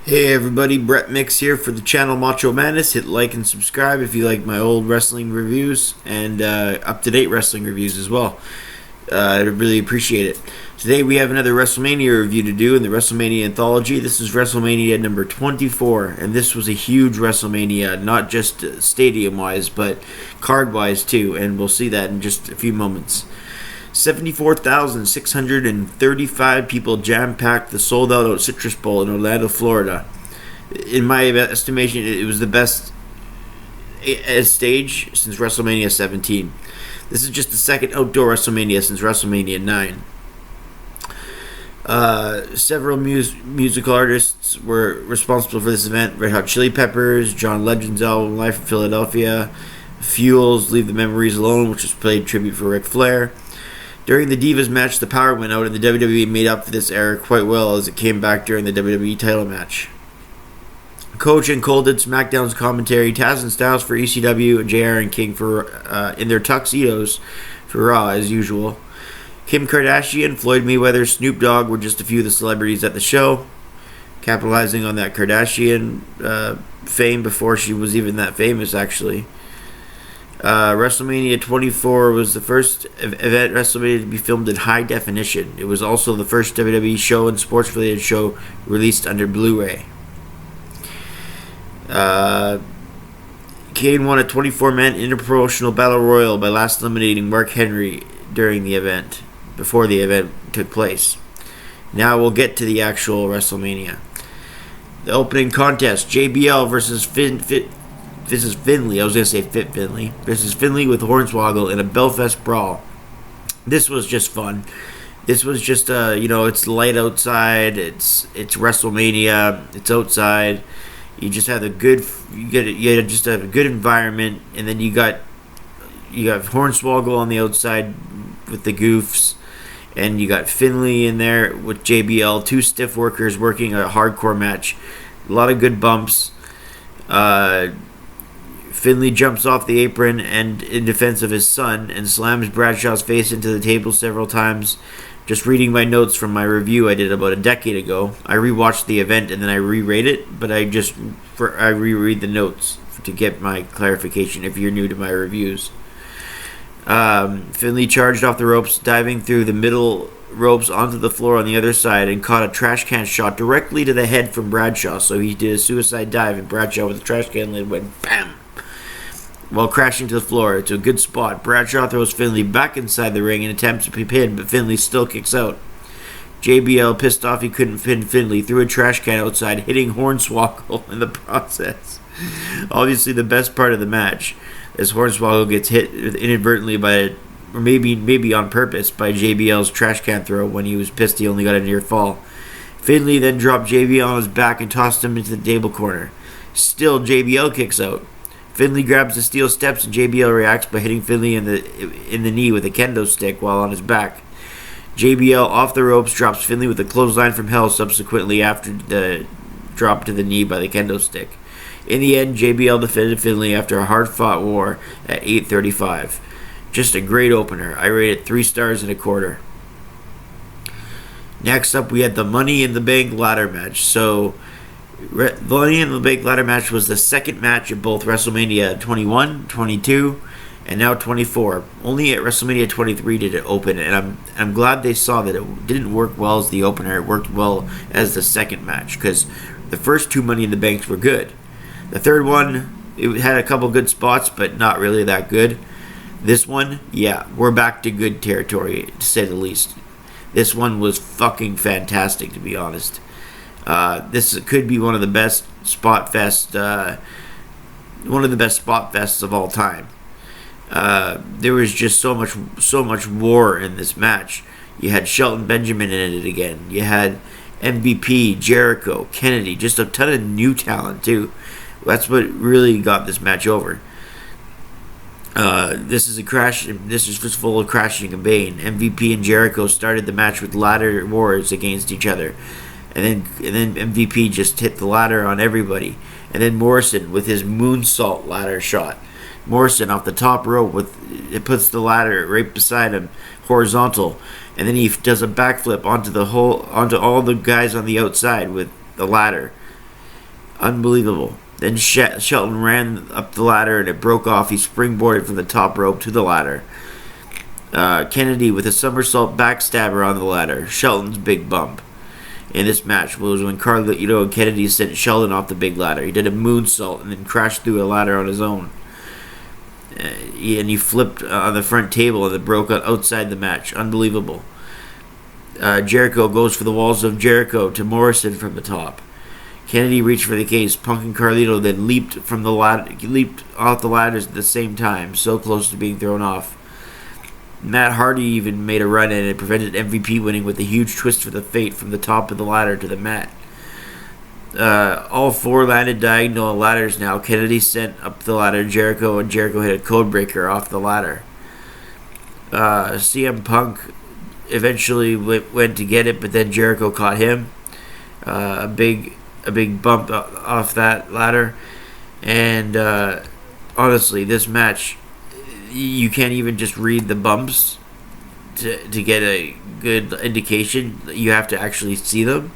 Hey everybody, Brett Mix here for the channel Macho Madness. Hit like and subscribe if you like my old wrestling reviews and up-to-date wrestling reviews as well. I'd really appreciate it. Today we have another WrestleMania review to do in the WrestleMania anthology. This is WrestleMania number 24, and this was a huge WrestleMania, not just stadium-wise, but card-wise too, and we'll see that in just a few moments. 74,635 people jam-packed the sold-out Citrus Bowl in Orlando, Florida. In my estimation, it was the best stage since WrestleMania 17. This is just the second outdoor WrestleMania since WrestleMania 9. Several musical artists were responsible for this event. Red Hot Chili Peppers, John Legend's album Live from Philadelphia, Fuel's Leave the Memories Alone, which was played tribute for Ric Flair. During the Divas match, the power went out, and the WWE made up for this error quite well as it came back during the WWE title match. Coach and Cole did SmackDown's commentary. Taz and Styles for ECW, and JR and King for in their tuxedos for Raw as usual. Kim Kardashian, Floyd Mayweather, Snoop Dogg were just a few of the celebrities at the show, capitalizing on that Kardashian fame before she was even that famous, actually. WrestleMania 24 was the first event WrestleMania to be filmed in high definition. It was also the first WWE show and sports-related show released under Blu-ray. Kane won a 24-man interpromotional battle royal by last eliminating Mark Henry during the event, before the event took place. Now we'll get to the actual WrestleMania. The opening contest, JBL versus Finley. I was going to say Fit Finley. Versus Finley with Hornswoggle in a Belfast brawl. This was just fun. This was just, it's light outside. It's WrestleMania. It's outside. You just had a good, you just have a good environment, and then you got Hornswoggle on the outside with the goofs, and you got Finley in there with JBL, two stiff workers working a hardcore match. A lot of good bumps. Finley jumps off the apron and in defense of his son and slams Bradshaw's face into the table several times. Just reading my notes from my review I did about a decade ago. I rewatched the event and then I re-rate it, but I reread the notes to get my clarification if you're new to my reviews. Finley charged off the ropes, diving through the middle ropes onto the floor on the other side and caught a trash can shot directly to the head from Bradshaw. So he did a suicide dive and Bradshaw with the trash can lid went BAM! While crashing to the floor. It's a good spot. Bradshaw throws Finley back inside the ring and attempts to be pinned, but Finley still kicks out. JBL, pissed off he couldn't pin Finley, threw a trash can outside, hitting Hornswoggle in the process. Obviously the best part of the match, as Hornswoggle gets hit inadvertently or maybe on purpose, by JBL's trash can throw when he was pissed he only got a near fall. Finley then dropped JBL on his back and tossed him into the table corner. Still, JBL kicks out. Finley grabs the steel steps and JBL reacts by hitting Finley in the knee with a kendo stick while on his back. JBL off the ropes drops Finley with a clothesline from hell subsequently after the drop to the knee by the kendo stick. In the end, JBL defended Finley after a hard-fought war at 8:35. Just a great opener. I rate it 3 stars and a quarter. Next up, we had the Money in the Bank ladder match. So, the Money in the Bank ladder match was the second match of both WrestleMania 21, 22, and now 24. Only at WrestleMania 23 did it open, and I'm glad they saw that it didn't work well as the opener. It worked well as the second match, because the first 2 Money in the Banks were good. The third one, it had a couple good spots, but not really that good. This one, yeah, we're back to good territory, to say the least. This one was fucking fantastic, to be honest. This could be one of the best spot fests of all time. There was just so much war in this match. You had Shelton Benjamin in it again. You had MVP, Jericho, Kennedy, just a ton of new talent too. That's what really got this match over. This is just full of crashing and bane. MVP and Jericho started the match with ladder wars against each other. And then MVP just hit the ladder on everybody. And then Morrison with his moonsault ladder shot. Morrison off the top rope it puts the ladder right beside him, horizontal, and then he does a backflip onto all the guys on the outside with the ladder. Unbelievable. Then Shelton ran up the ladder and it broke off. He springboarded from the top rope to the ladder. Kennedy with a somersault backstabber on the ladder. Shelton's big bump in this match was when Carlito and Kennedy sent Shelton off the big ladder. He did a moonsault and then crashed through a ladder on his own. And he flipped on the front table and it broke outside the match. Unbelievable. Jericho goes for the walls of Jericho to Morrison from the top. Kennedy reached for the case. Punk and Carlito then leaped off the ladders at the same time, so close to being thrown off. Matt Hardy even made a run in and prevented MVP winning with a huge twist for the fate from the top of the ladder to the mat. All four landed diagonal ladders now. Kennedy sent up the ladder Jericho, and Jericho hit a codebreaker off the ladder. CM Punk eventually went to get it, but then Jericho caught him. A big bump off that ladder. And honestly, this match, you can't even just read the bumps to get a good indication. You have to actually see them.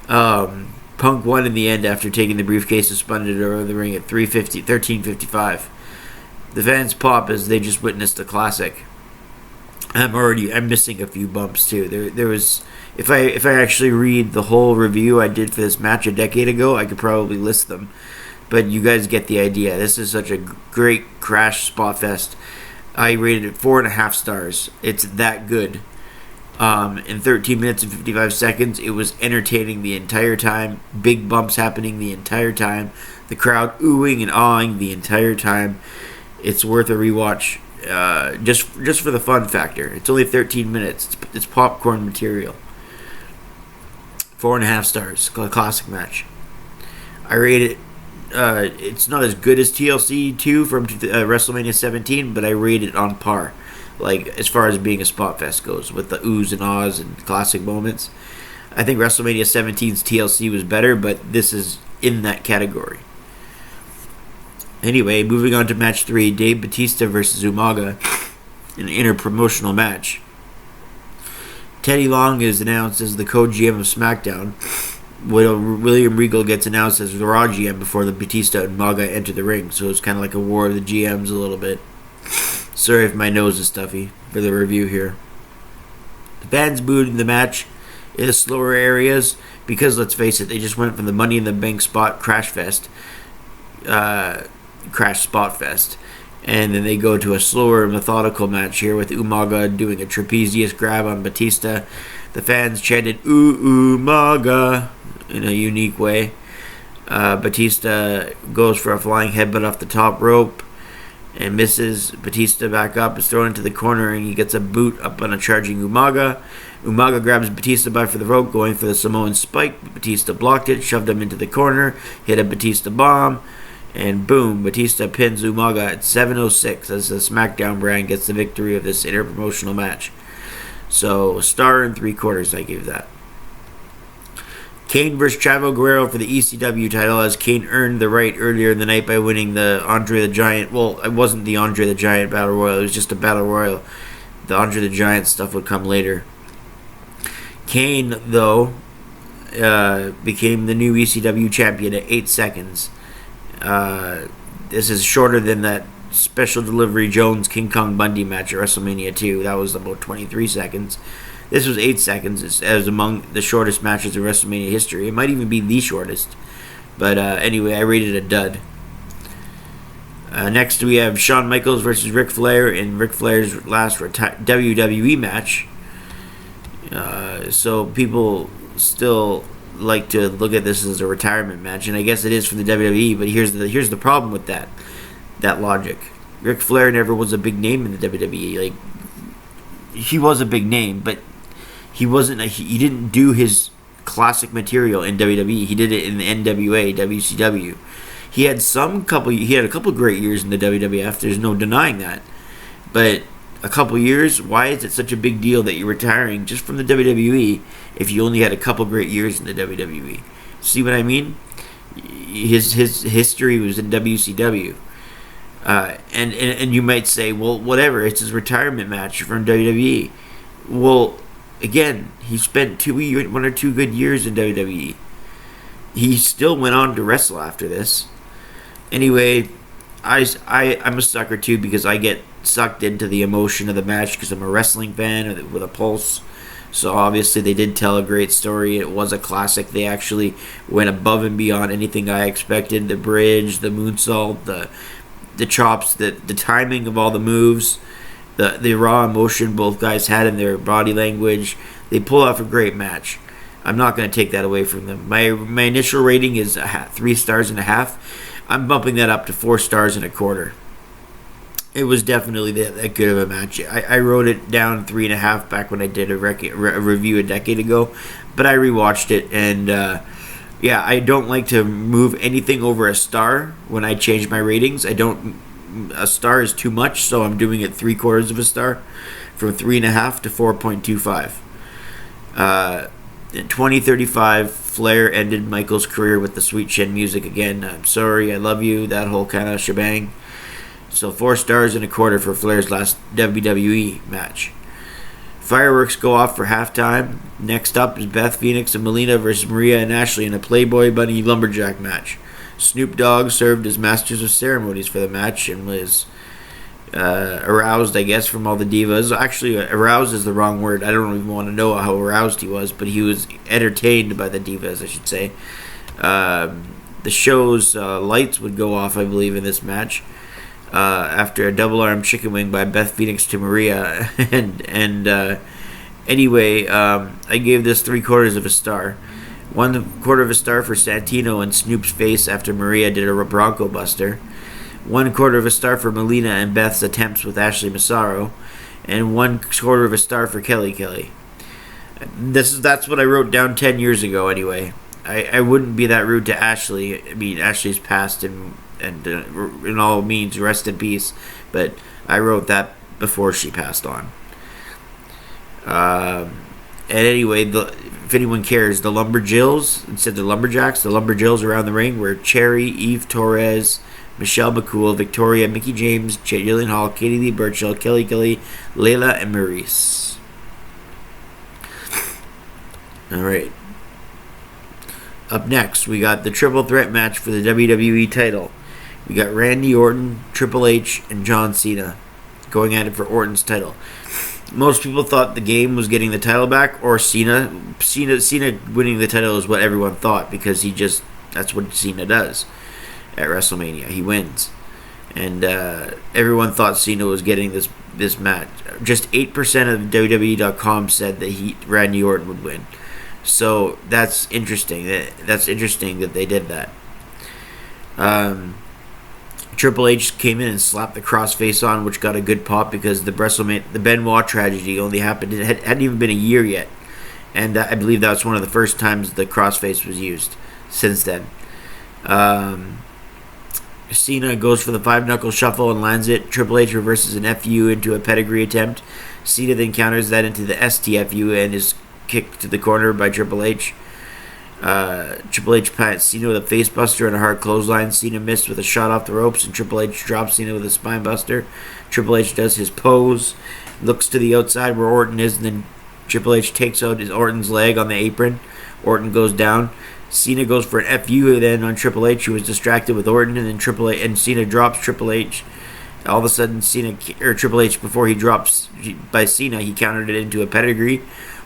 Punk won in the end after taking the briefcase and spun it over the ring at 13:55. The fans pop as they just witnessed a classic. I'm missing a few bumps too. There was, if I actually read the whole review I did for this match a decade ago, I could probably list them. But you guys get the idea. This is such a great crash spot fest. I rated it 4.5 stars. It's that good. In 13 minutes and 55 seconds, it was entertaining the entire time. Big bumps happening the entire time. The crowd oohing and awing the entire time. It's worth a rewatch. Just for the fun factor. It's only 13 minutes. It's popcorn material. 4.5 stars. Classic match. I rate it. It's not as good as TLC 2 from WrestleMania 17, but I rate it on par. Like, as far as being a spot fest goes, with the oohs and ahs and classic moments. I think WrestleMania 17's TLC was better, but this is in that category. Anyway, moving on to match 3, Dave Bautista versus Umaga, an interpromotional match. Teddy Long is announced as the co-GM of SmackDown. William Regal gets announced as the Raw GM before the Batista and Umaga enter the ring, so it's kind of like a war of the GMs a little bit. Sorry if my nose is stuffy for the review here. The fans booed in the match in the slower areas because, let's face it, they just went from the Money in the Bank spot crash spot fest, and then they go to a slower methodical match here with Umaga doing a trapezius grab on Batista. The fans chanted "Ooh Umaga" in a unique way. Batista goes for a flying headbutt off the top rope and misses. Batista back up, is thrown into the corner, and he gets a boot up on a charging Umaga. Umaga grabs Batista by for the rope, going for the Samoan spike. Batista blocked it, shoved him into the corner, hit a Batista bomb, and boom, Batista pins Umaga at 7:06 as the SmackDown brand gets the victory of this interpromotional match. So, 1.75 I gave that. Kane versus Chavo Guerrero for the ECW title, as Kane earned the right earlier in the night by winning the Andre the Giant. Well, it wasn't the Andre the Giant Battle Royal, it was just a Battle Royal. The Andre the Giant stuff would come later. Kane, though, became the new ECW champion at 8 seconds. This is shorter than that Special Delivery Jones King Kong Bundy match at WrestleMania 2. That was about 23 seconds. This was 8 seconds, as among the shortest matches in WrestleMania history. It might even be the shortest. But anyway, I rated it a dud. Next we have Shawn Michaels versus Ric Flair in Ric Flair's last WWE match. So people still like to look at this as a retirement match, and I guess it is for the WWE, but here's the problem with that logic. Ric Flair never was a big name in the WWE. Like, he was a big name, but he didn't do his classic material in WWE. He did it in the NWA, WCW. He had a couple great years in the WWF. There's no denying that. But a couple years, why is it such a big deal that you're retiring just from the WWE if you only had a couple great years in the WWE? See what I mean? His history was in WCW. And you might say, well, whatever, it's his retirement match from WWE. Well, again, he spent 1 or 2 good years in WWE. He still went on to wrestle after this. Anyway, I'm a sucker too because I get sucked into the emotion of the match because I'm a wrestling fan with a pulse. So obviously they did tell a great story. It was a classic. They actually went above and beyond anything I expected. The bridge, the moonsault, the chops, the timing of all the moves, the raw emotion both guys had in their body language. They pull off a great match. I'm not going to take that away from them. My initial rating is 3 stars and a half. I'm bumping that up to 4 stars and a quarter. It was definitely that good of a match. I wrote it down 3.5 back when I did a review a decade ago, but I rewatched it, and yeah, I don't like to move anything over a star when I change my ratings. A star is too much, so I'm doing it 3/4 of a star, from 3.5 to 4.25. In 2035, Flair ended Michael's career with the Sweet Chin music again. I'm sorry, I love you, that whole kind of shebang. So 4 stars and a quarter for Flair's last WWE match. Fireworks go off for halftime. Next up is Beth Phoenix and Melina versus Maria and Ashley in a Playboy Bunny Lumberjack match. Snoop Dogg served as masters of ceremonies for the match and was aroused, I guess, from all the divas. Actually, aroused is the wrong word. I don't even want to know how aroused he was, but he was entertained by the divas, I should say. The show's lights would go off, I believe, in this match. After a double arm chicken wing by Beth Phoenix to Maria, and anyway, I gave this 3/4 of a star. 1/4 of a star for Santino and Snoop's face after Maria did a Bronco Buster. 1/4 of a star for Melina and Beth's attempts with Ashley Massaro, and 1/4 of a star for Kelly. That's what I wrote down 10 years ago. Anyway, I wouldn't be that rude to Ashley. I mean, Ashley's passed and in all means, rest in peace. But I wrote that before she passed on. And anyway, if anyone cares, the Lumberjills, instead of the Lumberjacks, the Lumberjills around the ring were Cherry, Eve Torres, Michelle McCool, Victoria, Mickey James, Jillian Hall, Katie Lee Burchill, Kelly, Layla, and Maurice. Alright. Up next, we got the triple threat match for the WWE title. We got Randy Orton, Triple H, and John Cena going at it for Orton's title. Most people thought the game was getting the title back, or Cena winning the title is what everyone thought, because that's what Cena does at WrestleMania. He wins. And everyone thought Cena was getting this match. Just 8% of WWE.com said that Randy Orton would win. So that's interesting. That's interesting that they did that. Triple H came in and slapped the crossface on, which got a good pop because the Benoit tragedy only happened. It hadn't even been a year yet, and I believe that was one of the first times the crossface was used since then. Cena goes for the 5-knuckle shuffle and lands it. Triple H reverses an FU into a pedigree attempt. Cena then counters that into the STFU and is kicked to the corner by Triple H. Triple H pats Cena with a face buster and a hard clothesline. Cena missed with a shot off the ropes, and Triple H drops Cena with a spine buster. Triple H does his pose, looks to the outside where Orton is, and then Triple H takes out Orton's leg on the apron. Orton goes down. Cena goes for an FU then on Triple H, who was distracted with Orton, and then Cena drops Triple H. All of a sudden, Triple H, before he drops by Cena, he countered it into a pedigree.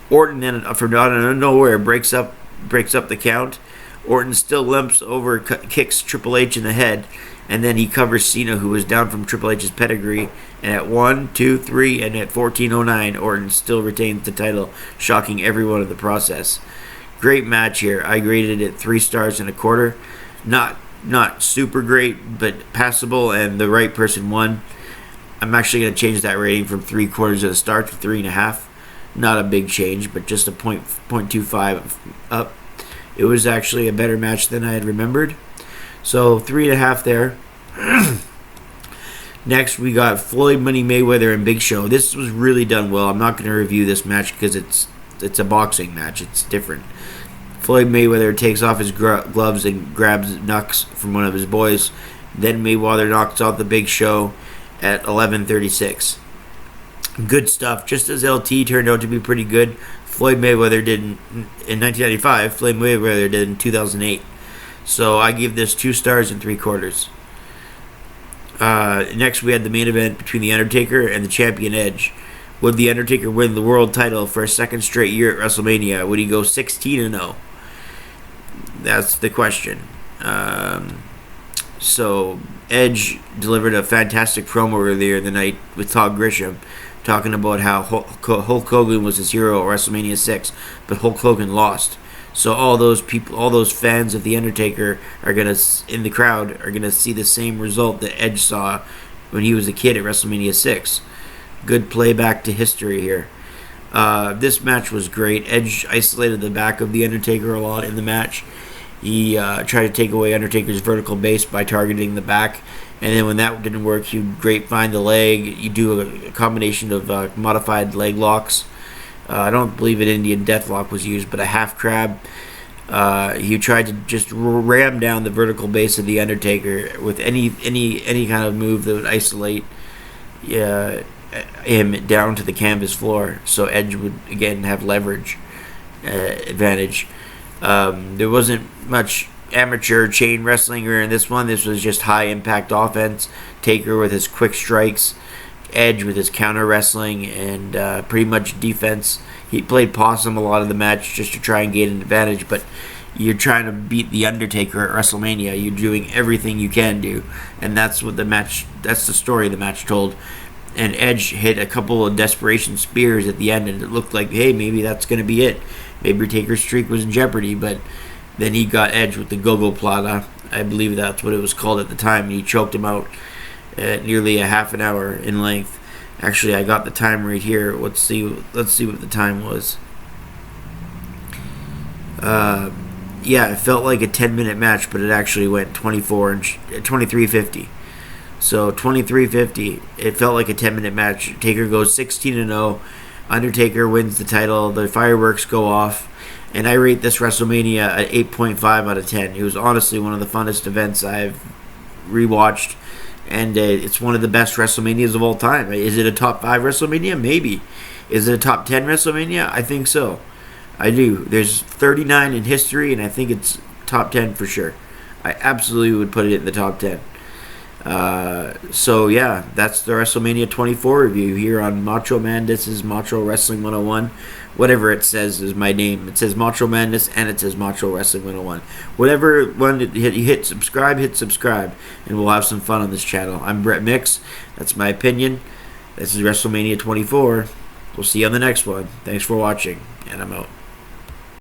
Orton then, from out of nowhere, breaks up the count. Orton still limps over, kicks Triple H in the head, and then he covers Cena, who was down from Triple H's pedigree. And at 1, 2, 3, and at 14:09, Orton still retains the title, shocking everyone in the process. Great match here. I graded it 3 stars and a quarter. Not super great, but passable, and the right person won. I'm actually going to change that rating from 3/4 of a star to 3.5. Not a big change, but just a 0.25 up. It was actually a better match than I had remembered. So 3.5 there. Next, we got Floyd Money Mayweather and Big Show. This was really done well. I'm not going to review this match because it's a boxing match. It's different. Floyd Mayweather takes off his gloves and grabs Nux from one of his boys. Then Mayweather knocks out the Big Show at 11:36. Good stuff. Just as LT turned out to be pretty good, Floyd Mayweather did in 1995. Floyd Mayweather did in 2008. So I give this 2 stars and 3/4. Next, we had the main event between The Undertaker and the champion Edge. Would The Undertaker win the world title for a second straight year at WrestleMania? Would he go 16-0? That's the question. So, Edge delivered a fantastic promo earlier in the night with Todd Grisham, talking about how Hulk Hogan was his hero at WrestleMania 6, but Hulk Hogan lost. So all those people, all those fans of The Undertaker are in the crowd, are gonna see the same result that Edge saw when he was a kid at WrestleMania 6. Good playback to history here. This match was great. Edge isolated the back of The Undertaker a lot in the match. He tried to take away Undertaker's vertical base by targeting the back, and then when that didn't work, he'd grapevine the leg. You do a combination of modified leg locks. I don't believe an Indian Deathlock was used, but a half crab. He tried to just ram down the vertical base of The Undertaker with any kind of move that would isolate him down to the canvas floor, so Edge would again have leverage advantage. There wasn't much amateur chain wrestling here in this one. This was just high impact offense. Taker with his quick strikes, Edge with his counter wrestling, and pretty much defense. He played possum a lot of the match just to try and gain an advantage, but you're trying to beat The Undertaker at WrestleMania. You're doing everything you can do, and that's the story the match told. And Edge hit a couple of desperation spears at the end, and it looked like, hey, maybe that's going to be it. Maybe Taker's streak was in jeopardy, but then he got Edge with the Go-Go Plata. I believe that's what it was called at the time, and he choked him out at nearly a half an hour in length. Actually, I got the time right here. Let's see what the time was. Yeah, it felt like a 10-minute match, but it actually went 23:50. So 23:50, it felt like a 10-minute match. Taker goes 16-0. Undertaker wins the title. The fireworks go off, and I rate this WrestleMania at 8.5 out of 10. It was honestly one of the funnest events I've rewatched, and it's one of the best WrestleManias of all time. Is it a top 5 WrestleMania? Maybe. Is it a top 10 WrestleMania? I think so. I do. There's 39 in history, and I think it's top 10 for sure. I absolutely would put it in the top 10. So yeah, that's the WrestleMania 24 review here on Macho Madness's Macho Wrestling 101. Whatever it says is my name. It says Macho Madness and it says Macho Wrestling 101. Whatever one you hit subscribe, and we'll have some fun on this channel. I'm Brett Mix. That's my opinion. This is WrestleMania 24. We'll see you on the next one. Thanks for watching, and I'm out.